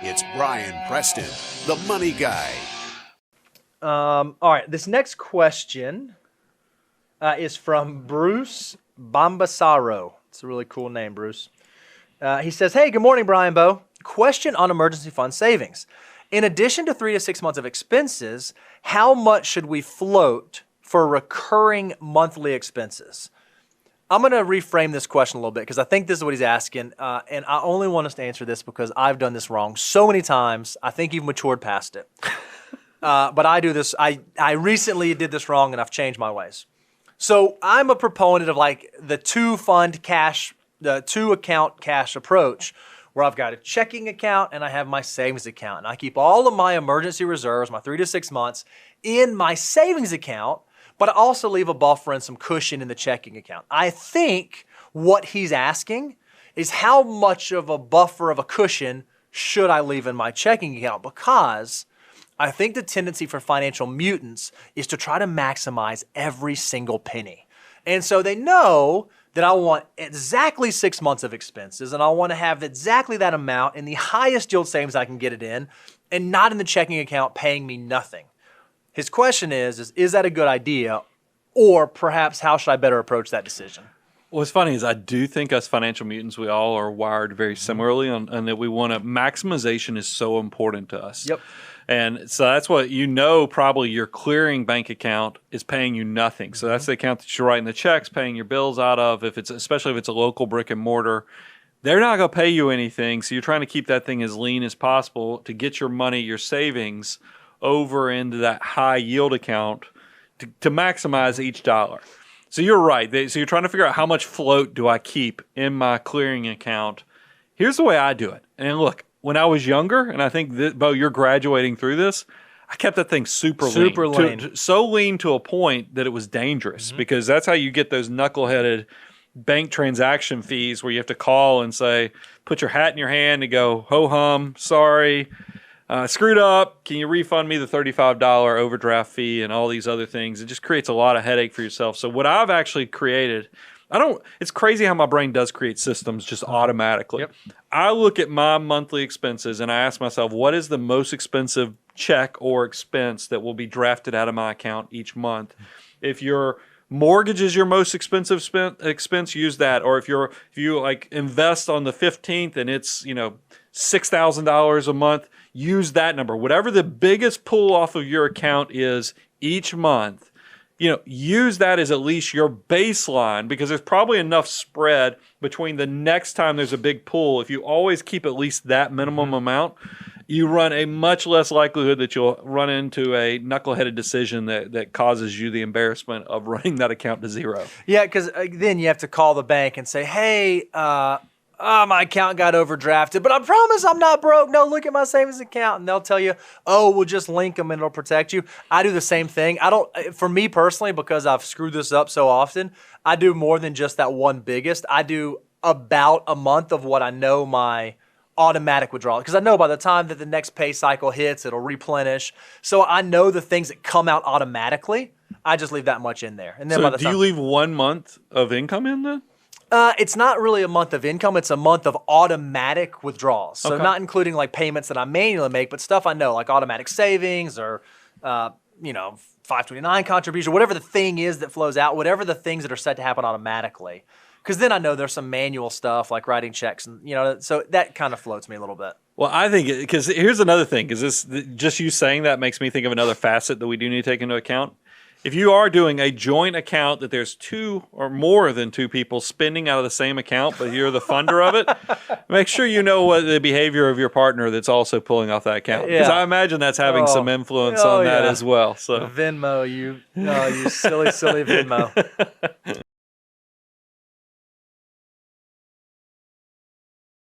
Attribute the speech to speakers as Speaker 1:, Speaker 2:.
Speaker 1: It's Brian Preston, the money guy.
Speaker 2: All right, this next question is from Bruce Bambasaro. It's a really cool name, Bruce. He says, hey, good morning, Brian Bo. Question on emergency fund savings. In addition to 3 to 6 months of expenses, how much should we float for recurring monthly expenses? I'm going to reframe this question a little bit because I think this is what he's asking, and I only want us to answer this because I've done this wrong so many times. I think you've matured past it. But I do this. I recently did this wrong, and I've changed my ways. So I'm a proponent of like the two-account cash approach, where I've got a checking account and I have my savings account. And I keep all of my emergency reserves, my 3 to 6 months, in my savings account, but I also leave a buffer and some cushion in the checking account. I think what he's asking is how much of a buffer of a cushion should I leave in my checking account? Because I think the tendency for financial mutants is to try to maximize every single penny. And so they know that I want exactly 6 months of expenses and I want to have exactly that amount in the highest yield savings I can get it in and not in the checking account paying me nothing. His question is that a good idea? Or perhaps how should I better approach that decision?
Speaker 3: What's funny is I do think us financial mutants, we all are wired very similarly and that we want to, maximization is so important to us.
Speaker 2: Yep.
Speaker 3: And so that's what probably your clearing bank account is paying you nothing. So that's the account that you're writing the checks, paying your bills out of, especially if it's a local brick and mortar. They're not going to pay you anything. So you're trying to keep that thing as lean as possible to get your money, your savings over into that high yield account to maximize each dollar. So you're right. So you're trying to figure out how much float do I keep in my clearing account. Here's the way I do it. And look, when I was younger, and I think, Bo, you're graduating through this, I kept that thing super lean. So lean to a point that it was dangerous because that's how you get those knuckleheaded bank transaction fees where you have to call and say, put your hat in your hand and go, ho-hum, sorry, screwed up. Can you refund me the $35 overdraft fee and all these other things? It just creates a lot of headache for yourself. So what I've actually created, it's crazy how my brain does create systems just automatically.
Speaker 2: Yep.
Speaker 3: I look at my monthly expenses and I ask myself, what is the most expensive check or expense that will be drafted out of my account each month? If your mortgage is your most expensive expense, use that. Or if you like invest on the 15th and it's, $6,000 a month, use that number. Whatever the biggest pull off of your account is each month, use that as at least your baseline because there's probably enough spread between the next time there's a big pull. If you always keep at least that minimum amount, you run a much less likelihood that you'll run into a knuckleheaded decision that causes you the embarrassment of running that account to zero.
Speaker 2: Yeah, because then you have to call the bank and say, hey, my account got overdrafted, but I promise I'm not broke. No, look at my savings account. And they'll tell you, oh, we'll just link them and it'll protect you. I do the same thing. For me personally, because I've screwed this up so often, I do more than just that one biggest. I do about a month of what I know my automatic withdrawal, because I know by the time that the next pay cycle hits, it'll replenish. So I know the things that come out automatically. I just leave that much in there. And then
Speaker 3: so
Speaker 2: by the
Speaker 3: do
Speaker 2: time,
Speaker 3: you leave 1 month of income in then?
Speaker 2: It's not really a month of income. It's a month of automatic withdrawals. So not including like payments that I manually make, but stuff I know like automatic savings or, 529 contribution, whatever the thing is that flows out, whatever the things that are set to happen automatically. Because then I know there's some manual stuff like writing checks and, so that kind of floats me a little bit.
Speaker 3: Well, I think because here's another thing, because just you saying that makes me think of another facet that we do need to take into account. If you are doing a joint account that there's 2 or more than 2 people spending out of the same account, but you're the funder of it, make sure you know what the behavior of your partner that's also pulling off that account. Because I imagine that's having some influence on that as well. So
Speaker 2: Venmo, you silly, silly Venmo.